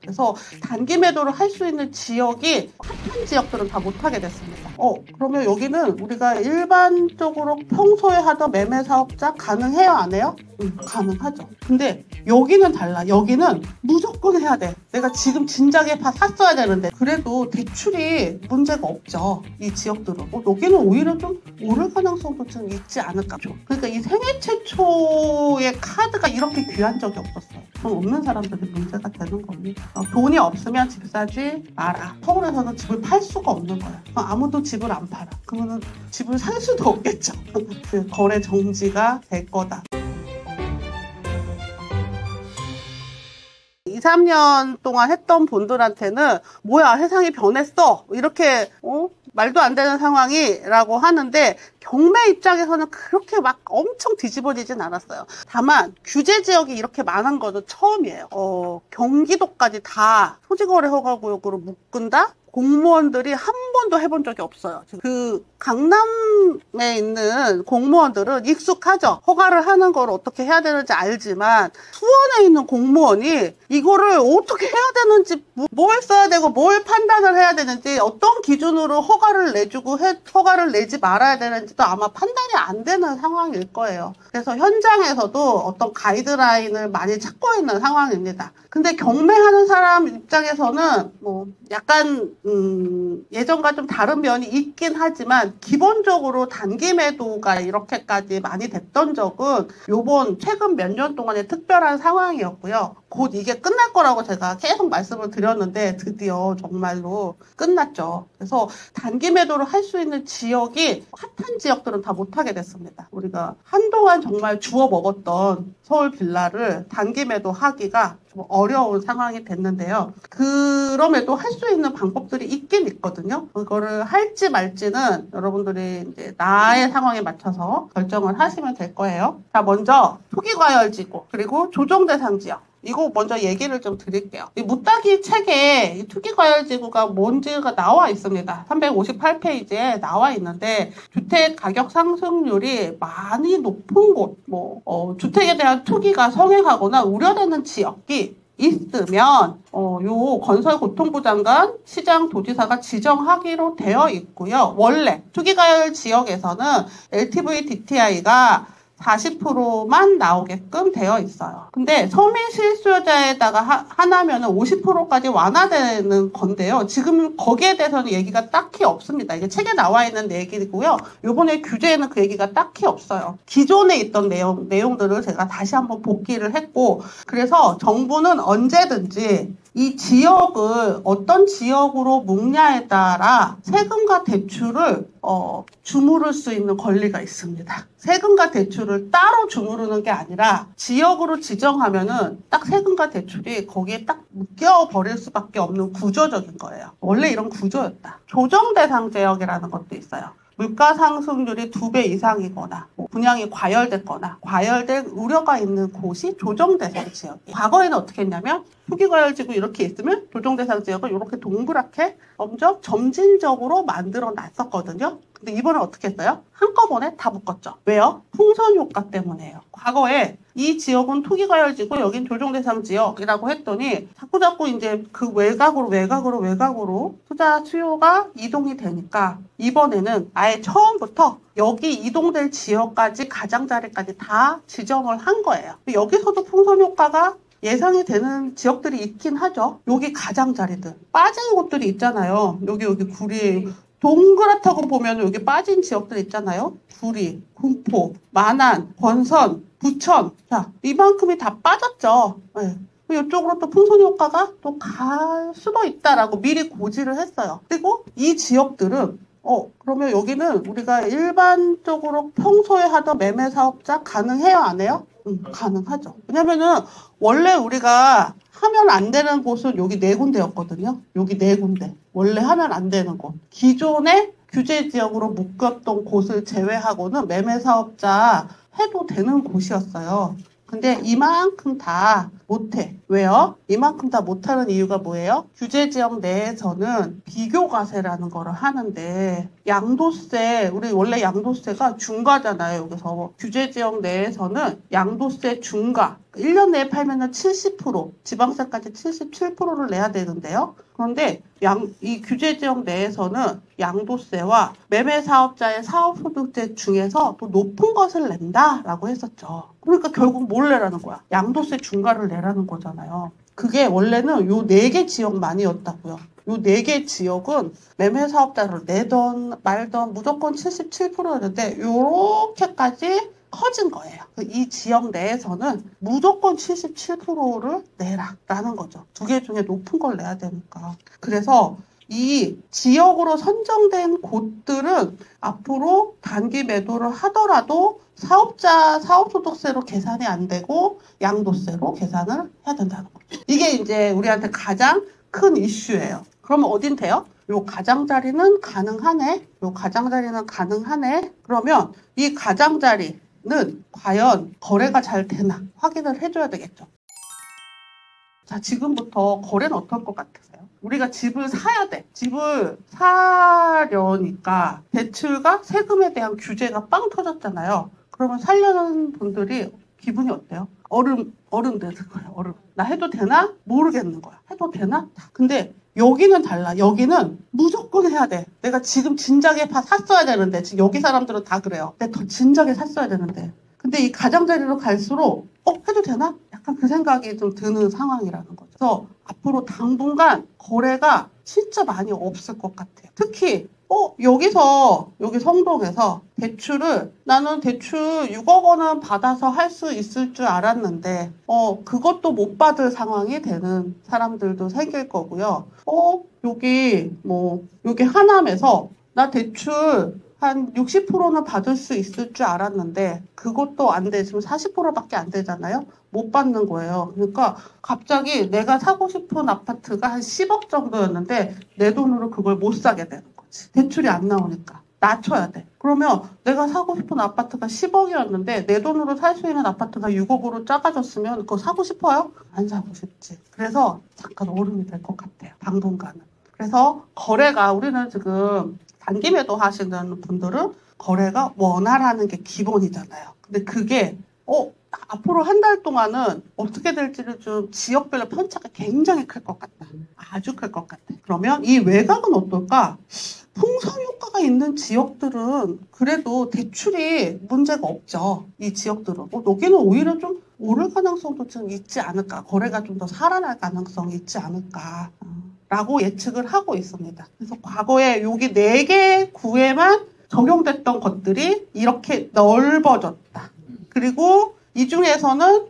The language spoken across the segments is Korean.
그래서 단기 매도를 할 수 있는 지역이 핫한 지역들은 다 못하게 됐습니다. 그러면 여기는 우리가 일반적으로 평소에 하던 매매 사업자 가능해요, 안 해요? 가능하죠. 근데 여기는 달라. 여기는 무조건 해야 돼. 내가 지금 진작에 샀어야 되는데 그래도 대출이 문제가 없죠. 이 지역들은. 여기는 오히려 좀 오를 가능성도 좀 있지 않을까. 그러니까 이 생애 최초의 카드가 이렇게 귀한 적이 없었어요. 돈 없는 사람들이 문제가 되는 겁니다. 돈이 없으면 집 사지 마라. 서울에서는 집을 팔 수가 없는 거야. 아무도 집을 안 팔아. 그러면 집을 살 수도 없겠죠. 그 거래 정지가 될 거다. 2, 3년 동안 했던 분들한테는 뭐야 세상이 변했어 이렇게 말도 안 되는 상황이라고 하는데 경매 입장에서는 그렇게 막 엄청 뒤집어지진 않았어요. 다만 규제 지역이 이렇게 많은 거는 처음이에요. 경기도까지 다 토지거래 허가구역으로 묶은다? 공무원들이 한 번도 해본 적이 없어요. 그 강남에 있는 공무원들은 익숙하죠. 허가를 하는 걸 어떻게 해야 되는지 알지만 수원에 있는 공무원이 이거를 어떻게 해야 되는지 뭘 써야 되고 뭘 판단을 해야 되는지 어떤 기준으로 허가를 내주고 허가를 내지 말아야 되는지도 아마 판단이 안 되는 상황일 거예요. 그래서 현장에서도 어떤 가이드라인을 많이 찾고 있는 상황입니다. 근데 경매하는 사람 입장에서는 약간 예전과 좀 다른 면이 있긴 하지만 기본적으로 단기 매도가 이렇게까지 많이 됐던 적은 요번 최근 몇 년 동안의 특별한 상황이었고요. 곧 이게 끝날 거라고 제가 계속 말씀을 드렸는데 드디어 정말로 끝났죠. 그래서 단기 매도를 할 수 있는 지역이 핫한 지역들은 다 못하게 됐습니다. 우리가 한동안 정말 주워 먹었던 서울 빌라를 단기 매도하기가 좀 어려운 상황이 됐는데요. 그럼에도 할 수 있는 방법들이 있긴 있거든요. 그거를 할지 말지는 여러분들이 이제 나의 상황에 맞춰서 결정을 하시면 될 거예요. 자, 먼저 투기과열지구 그리고 조정대상 지역. 이거 먼저 얘기를 좀 드릴게요. 이 무따기 책에 이 투기과열지구가 뭔지가 나와 있습니다. 358페이지에 나와 있는데 주택 가격 상승률이 많이 높은 곳, 주택에 대한 투기가 성행하거나 우려되는 지역이 있으면 요 건설고통부 장관, 시장, 도지사가 지정하기로 되어 있고요. 원래 투기과열 지역에서는 LTV DTI가 40%만 나오게끔 되어 있어요. 근데 서민 실수요자에다가 하나면은 50%까지 완화되는 건데요. 지금 거기에 대해서는 얘기가 딱히 없습니다. 이게 책에 나와 있는 얘기고요. 요번에 규제에는 그 얘기가 딱히 없어요. 기존에 있던 내용들을 제가 다시 한번 복기를 했고, 그래서 정부는 언제든지 이 지역을 어떤 지역으로 묶냐에 따라 세금과 대출을 주무를 수 있는 권리가 있습니다. 세금과 대출을 따로 주무르는 게 아니라 지역으로 지정하면은 딱 세금과 대출이 거기에 딱 묶여버릴 수밖에 없는 구조적인 거예요. 원래 이런 구조였다. 조정대상 지역이라는 것도 있어요. 물가 상승률이 2배 이상이거나 분양이 과열됐거나 과열될 우려가 있는 곳이 조정대상 지역이에요. 과거에는 어떻게 했냐면 투기과열지구 이렇게 있으면 조정대상 지역을 이렇게 동그랗게 엄청 점진적으로 만들어 놨었거든요. 근데 이번에 어떻게 했어요? 한꺼번에 다 묶었죠. 왜요? 풍선 효과 때문에요. 과거에 이 지역은 투기과열지고 여긴 조정대상 지역이라고 했더니 자꾸 이제 그 외곽으로 투자 수요가 이동이 되니까 이번에는 아예 처음부터 여기 이동될 지역까지 가장자리까지 다 지정을 한 거예요. 여기서도 풍선 효과가 예상이 되는 지역들이 있긴 하죠. 여기 가장자리들 빠진 곳들이 있잖아요. 여기 구리 동그랗다고 보면 여기 빠진 지역들 있잖아요. 구리, 군포, 만안, 권선, 부천. 자, 이만큼이 다 빠졌죠. 네. 이쪽으로 또 풍선 효과가 또 갈 수도 있다라고 미리 고지를 했어요. 그리고 이 지역들은 그러면 여기는 우리가 일반적으로 평소에 하던 매매 사업자 가능해요, 안 해요? 가능하죠. 왜냐면은 원래 우리가 하면 안 되는 곳은 여기 4군데였거든요. 여기 4군데. 원래 하면 안 되는 곳. 기존의 규제 지역으로 묶였던 곳을 제외하고는 매매 사업자 해도 되는 곳이었어요. 근데 이만큼 다 못해. 왜요? 이만큼 다 못하는 이유가 뭐예요? 규제 지역 내에서는 비교과세라는 거를 하는데 양도세, 우리 원래 양도세가 중과잖아요. 여기서 규제 지역 내에서는 양도세 중과, 1년 내에 팔면은 70%, 지방세까지 77%를 내야 되는데요. 그런데 이 규제지역 내에서는 양도세와 매매사업자의 사업소득세 중에서 또 높은 것을 낸다라고 했었죠. 그러니까 결국 뭘 내라는 거야? 양도세 중과를 내라는 거잖아요. 그게 원래는 요 4개 지역만이었다고요. 요 4개 지역은 매매사업자를 내던 말던 무조건 77%였는데 요렇게까지 커진 거예요. 이 지역 내에서는 무조건 77%를 내라라는 거죠. 2개 중에 높은 걸 내야 되니까. 그래서 이 지역으로 선정된 곳들은 앞으로 단기 매도를 하더라도 사업자 사업소득세로 계산이 안 되고 양도세로 계산을 해야 된다는 거죠. 이게 이제 우리한테 가장 큰 이슈예요. 그러면 어딘 돼요? 요 가장자리는 가능하네. 요 가장자리는 가능하네. 그러면 이 가장자리는 과연 거래가 잘 되나 확인을 해줘야 되겠죠. 자, 지금부터 거래는 어떨 것 같으세요? 우리가 집을 사야 돼. 집을 사려니까 대출과 세금에 대한 규제가 빵 터졌잖아요. 그러면 살려는 분들이 기분이 어때요? 얼음 되는 거예요. 얼음. 나 해도 되나? 모르겠는 거야. 해도 되나? 근데 여기는 달라. 여기는 무조건 해야 돼. 내가 지금 진작에 샀어야 되는데, 지금 여기 사람들은 다 그래요. 내가 더 진작에 샀어야 되는데. 근데 이 가장자리로 갈수록 해도 되나? 약간 그 생각이 좀 드는 상황이라는 거죠. 그래서 앞으로 당분간 거래가 진짜 많이 없을 것 같아요. 특히 여기 성동에서 나는 대출 6억 원은 받아서 할 수 있을 줄 알았는데, 그것도 못 받을 상황이 되는 사람들도 생길 거고요. 여기 하남에서 나 대출 한 60%는 받을 수 있을 줄 알았는데, 그것도 안 돼. 지금 40%밖에 안 되잖아요? 못 받는 거예요. 그러니까 갑자기 내가 사고 싶은 아파트가 한 10억 정도였는데, 내 돈으로 그걸 못 사게 되는 거지. 대출이 안 나오니까. 낮춰야 돼. 그러면 내가 사고 싶은 아파트가 10억이었는데 내 돈으로 살 수 있는 아파트가 6억으로 작아졌으면 그거 사고 싶어요? 안 사고 싶지. 그래서 잠깐 얼음이 될 것 같아요. 당분간은. 그래서 거래가 우리는 지금 단기 매도 하시는 분들은 거래가 원활하는 게 기본이잖아요. 근데 그게 앞으로 한 달 동안은 어떻게 될지를 좀 지역별로 편차가 굉장히 클 것 같다. 아주 클 것 같아. 그러면 이 외곽은 어떨까? 풍선 효과가 있는 지역들은 그래도 대출이 문제가 없죠. 이 지역들은. 여기는 오히려 좀 오를 가능성도 좀 있지 않을까. 거래가 좀 더 살아날 가능성이 있지 않을까. 라고 예측을 하고 있습니다. 그래서 과거에 여기 4개 구에만 적용됐던 것들이 이렇게 넓어졌다. 그리고 이 중에서는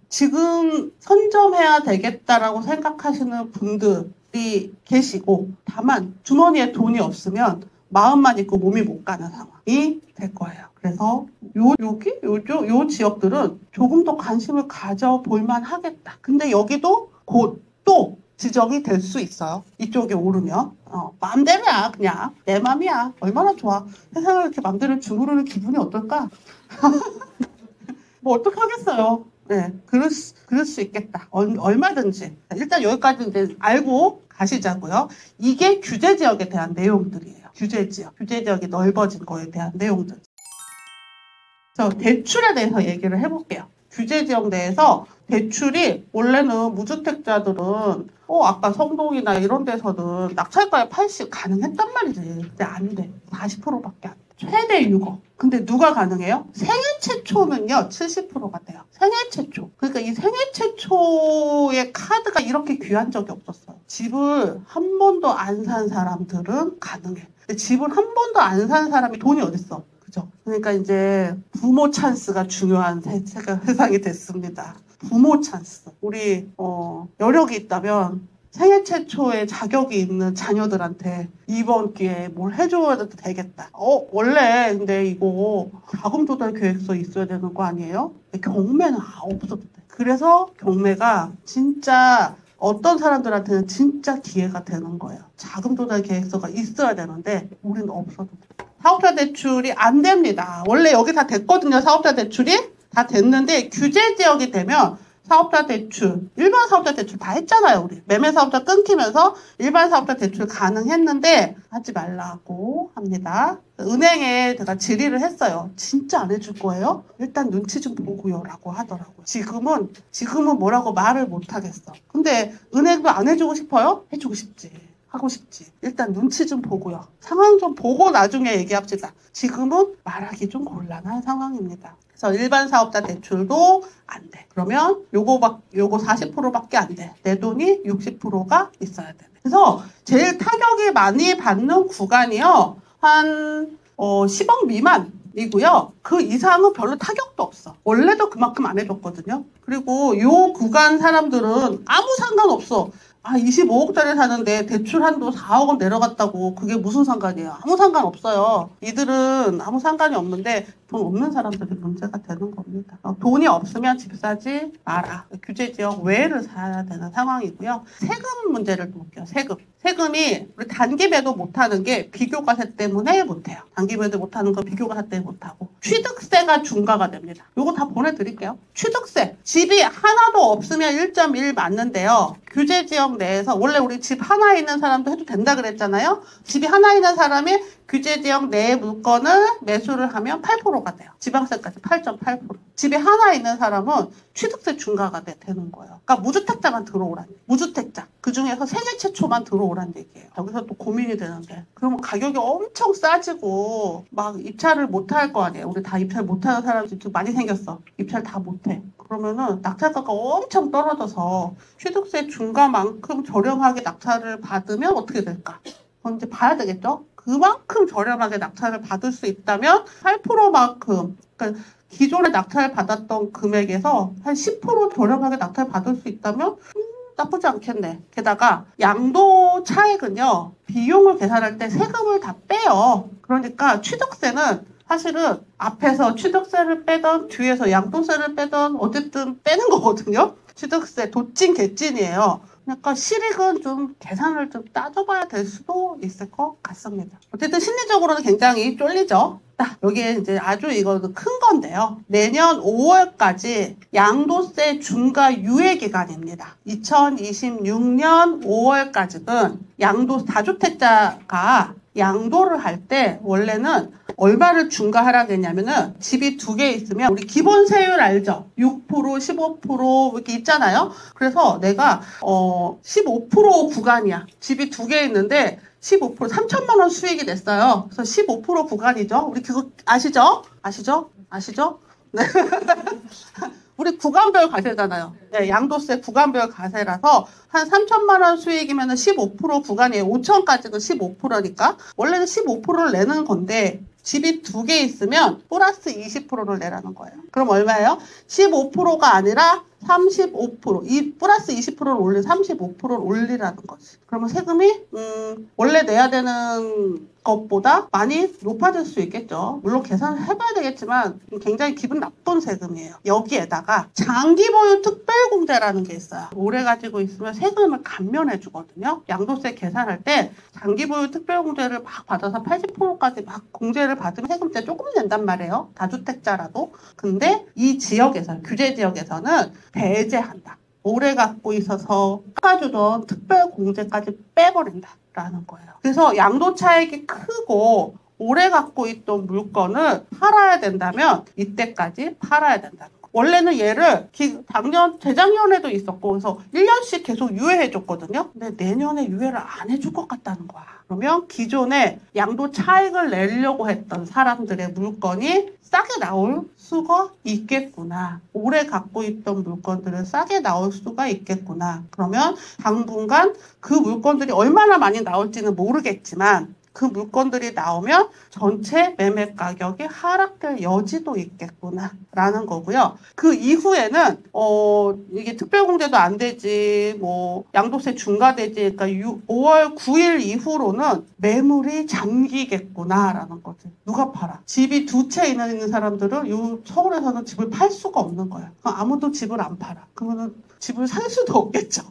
지금 선점해야 되겠다라고 생각하시는 분들이 계시고, 다만 주머니에 돈이 없으면 마음만 있고 몸이 못 가는 상황이 될 거예요. 그래서 요 지역들은 조금 더 관심을 가져볼 만하겠다. 근데 여기도 곧 또 지적이 될 수 있어요. 이쪽에 오르면. 마음대로야. 그냥 내 맘이야. 얼마나 좋아. 세상을 이렇게 맘대로 주무르는 기분이 어떨까? 뭐 어떡하겠어요. 네, 그럴 수 있겠다. 얼마든지. 일단 여기까지 이제 알고 가시자고요. 이게 규제 지역에 대한 내용들이에요. 규제 지역이 넓어진 거에 대한 내용들. 대출에 대해서 얘기를 해볼게요. 규제 지역 내에서 대출이 원래는 무주택자들은 아까 성동이나 이런 데서는 낙찰가에 80 가능했단 말이지. 근데 안 돼. 40%밖에 안 돼. 최대 6억. 근데 누가 가능해요? 생애 최초는요 70%가 돼요. 생애 최초. 그러니까 이 생애 최초의 카드가 이렇게 귀한 적이 없었어요. 집을 한 번도 안 산 사람들은 가능해. 근데 집을 한 번도 안 산 사람이 돈이 어딨어. 그죠? 그러니까 이제 부모 찬스가 중요한 세상이 됐습니다. 부모 찬스. 우리 여력이 있다면 생애 최초의 자격이 있는 자녀들한테 이번 기회에 뭘 해줘야 되겠다. 원래 근데 이거 자금 조달 계획서 있어야 되는 거 아니에요? 경매는 없어도 돼. 그래서 경매가 진짜 어떤 사람들한테는 진짜 기회가 되는 거예요. 자금 조달 계획서가 있어야 되는데 우리는 없어도 돼. 사업자 대출이 안 됩니다. 원래 여기 다 됐거든요. 사업자 대출이 다 됐는데 규제 지역이 되면 사업자 대출, 일반 사업자 대출 다 했잖아요, 우리. 매매 사업자 끊기면서 일반 사업자 대출 가능했는데 하지 말라고 합니다. 은행에 제가 질의를 했어요. 진짜 안 해줄 거예요? 일단 눈치 좀 보고요 라고 하더라고요. 지금은 뭐라고 말을 못 하겠어. 근데 은행도 안 해주고 싶어요? 해주고 싶지. 하고 싶지. 일단 눈치 좀 보고요. 상황 좀 보고 나중에 얘기합시다. 지금은 말하기 좀 곤란한 상황입니다. 그래서 일반 사업자 대출도 안 돼. 그러면 요거 40%밖에 안 돼. 내 돈이 60%가 있어야 돼. 그래서 제일 타격이 많이 받는 구간이요. 한 10억 미만이고요. 그 이상은 별로 타격도 없어. 원래도 그만큼 안 해줬거든요. 그리고 요 구간 사람들은 아무 상관없어. 25억짜리 사는데 대출 한도 4억 원 내려갔다고 그게 무슨 상관이에요? 아무 상관 없어요. 이들은 아무 상관이 없는데 돈 없는 사람들이 문제가 되는 겁니다. 돈이 없으면 집 사지 마라. 규제지역 외를 사야 되는 상황이고요. 세금 문제를 볼게요. 세금이 우리 단기 매도 못하는 게 비교과세 때문에 못해요. 단기 매도 못하는 거 비교과세 때문에 못하고 취득세가 중과가 됩니다. 요거 다 보내드릴게요. 취득세. 집이 하나도 없으면 1.1 맞는데요. 규제지역 내에서 원래 우리 집 하나 있는 사람도 해도 된다 그랬잖아요. 집이 하나 있는 사람이 규제지역 내의 물건을 매수를 하면 8%가 돼요. 지방세까지 8.8%. 집이 하나 있는 사람은 취득세 중과가 되는 거예요. 그러니까 무주택자만 들어오라는 얘기예요. 무주택자. 그중에서 생애 최초만 들어오라는 얘기예요. 여기서 또 고민이 되는데 그러면 가격이 엄청 싸지고 막 입찰을 못 할 거 아니에요. 우리 다 입찰 못하는 사람들이 많이 생겼어. 입찰 다 못해. 그러면은 낙찰가가 엄청 떨어져서 취득세 중과만큼 저렴하게 낙찰을 받으면 어떻게 될까? 그건 이제 봐야 되겠죠? 그만큼 저렴하게 낙찰을 받을 수 있다면 8%만큼, 그러니까 기존에 낙찰 받았던 금액에서 한 10% 저렴하게 낙찰 받을 수 있다면 나쁘지 않겠네. 게다가 양도 차액은요, 비용을 계산할 때 세금을 다 빼요. 그러니까 취득세는 사실은 앞에서 취득세를 빼던 뒤에서 양도세를 빼던 어쨌든 빼는 거거든요. 취득세 도찐 개찐이에요. 그러니까 실익은 좀 계산을 좀 따져봐야 될 수도 있을 것 같습니다. 어쨌든 심리적으로는 굉장히 쫄리죠. 여기에 이제 아주 이거 큰 건데요. 내년 5월까지 양도세 중과 유예 기간입니다. 2026년 5월까지는 다주택자가 양도를 할 때 원래는 얼마를 중과하라고 했냐면은 집이 2개 있으면 우리 기본 세율 알죠? 6%, 15% 이렇게 있잖아요. 그래서 내가 15% 구간이야. 집이 2개 있는데 15% 3천만 원 수익이 됐어요. 그래서 15% 구간이죠. 우리 그거 아시죠? 네. 우리 구간별 과세잖아요. 네, 양도세 구간별 과세라서 한 3천만 원 수익이면 15% 구간이에요. 5천까지는 15%니까 원래는 15%를 내는 건데 집이 2개 있으면 플러스 20%를 내라는 거예요. 그럼 얼마예요? 15%가 아니라 35%, 이 플러스 20%를 올린 35%를 올리라는 거지. 그러면 세금이 원래 내야 되는 것보다 많이 높아질 수 있겠죠. 물론 계산을 해봐야 되겠지만 굉장히 기분 나쁜 세금이에요. 여기에다가 장기 보유 특별공제라는 게 있어요. 오래 가지고 있으면 세금을 감면해 주거든요. 양도세 계산할 때 장기 보유 특별공제를 막 받아서 80%까지 막 공제를 받으면 세금세 조금 낸단 말이에요. 다주택자라도. 근데 이 지역에서, 규제 지역에서는 배제한다. 오래 갖고 있어서 깎아주던 특별공제까지 빼버린다라는 거예요. 그래서 양도 차익이 크고 오래 갖고 있던 물건을 팔아야 된다면 이때까지 팔아야 된다는 거예요. 원래는 얘를 재작년에도 있었고 그래서 1년씩 계속 유예해줬거든요. 근데 내년에 유예를 안 해줄 것 같다는 거야. 그러면 기존에 양도 차익을 내려고 했던 사람들의 물건이 싸게 나올 수가 있겠구나. 오래 갖고 있던 물건들은 싸게 나올 수가 있겠구나. 그러면 당분간 그 물건들이 얼마나 많이 나올지는 모르겠지만 그 물건들이 나오면 전체 매매 가격이 하락될 여지도 있겠구나 라는 거고요. 그 이후에는 이게 특별공제도 안 되지 뭐 양도세 중과되지 그러니까 5월 9일 이후로는 매물이 잠기겠구나 라는 거지. 누가 팔아? 집이 2채 있는 사람들은 서울에서는 집을 팔 수가 없는 거예요. 아무도 집을 안 팔아. 그러면은 집을 살 수도 없겠죠.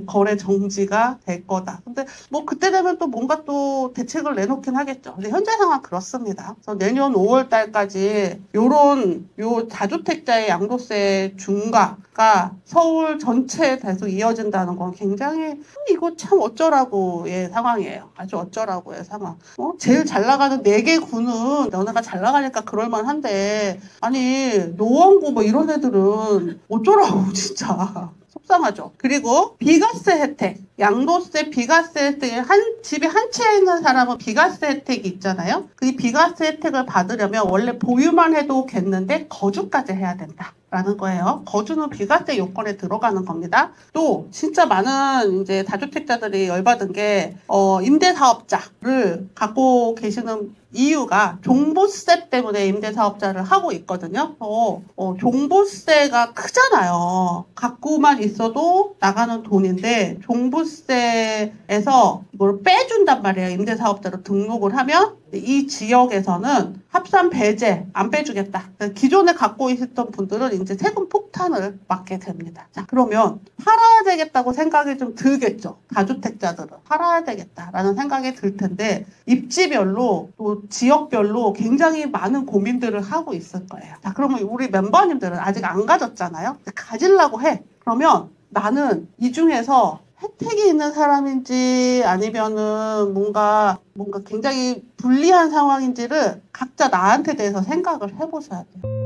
거래 정지가 될 거다. 근데 뭐 그때 되면 또 뭔가 또 대책 대책을 내놓긴 하겠죠. 근데 현재 상황 그렇습니다. 그래서 내년 5월 달까지 요 다주택자의 양도세 중과가 서울 전체에 계속 이어진다는 건 굉장히 이거 참 어쩌라고의 상황이에요. 아주 어쩌라고의 상황. 제일 잘 나가는 4개 구는 너네가 잘 나가니까 그럴만한데 아니 노원구 뭐 이런 애들은 어쩌라고 진짜. 속상하죠. 그리고 비과세 혜택, 양도세 비과세 혜택, 집에 한 채 있는 사람은 비과세 혜택이 있잖아요. 그 비과세 혜택을 받으려면 원래 보유만 해도 겠는데 거주까지 해야 된다. 라는 거예요. 거주는 비과세 요건에 들어가는 겁니다. 또 진짜 많은 이제 다주택자들이 열받은 게 임대사업자를 갖고 계시는 이유가 종부세 때문에 임대사업자를 하고 있거든요. 종부세가 크잖아요. 갖고만 있어도 나가는 돈인데 종부세에서 이걸 빼준단 말이에요. 임대사업자로 등록을 하면 이 지역에서는 합산 배제 안 빼주겠다. 기존에 갖고 있었던 분들은 이제 세금 폭탄을 맞게 됩니다. 자, 그러면 팔아야 되겠다고 생각이 좀 들겠죠. 다주택자들은 팔아야 되겠다라는 생각이 들 텐데 입지별로 또 지역별로 굉장히 많은 고민들을 하고 있을 거예요. 자, 그러면 우리 멤버님들은 아직 안 가졌잖아요. 가지려고 해. 그러면 나는 이 중에서 혜택이 있는 사람인지 아니면은 뭔가 굉장히 불리한 상황인지를 각자 나한테 대해서 생각을 해보셔야 돼요.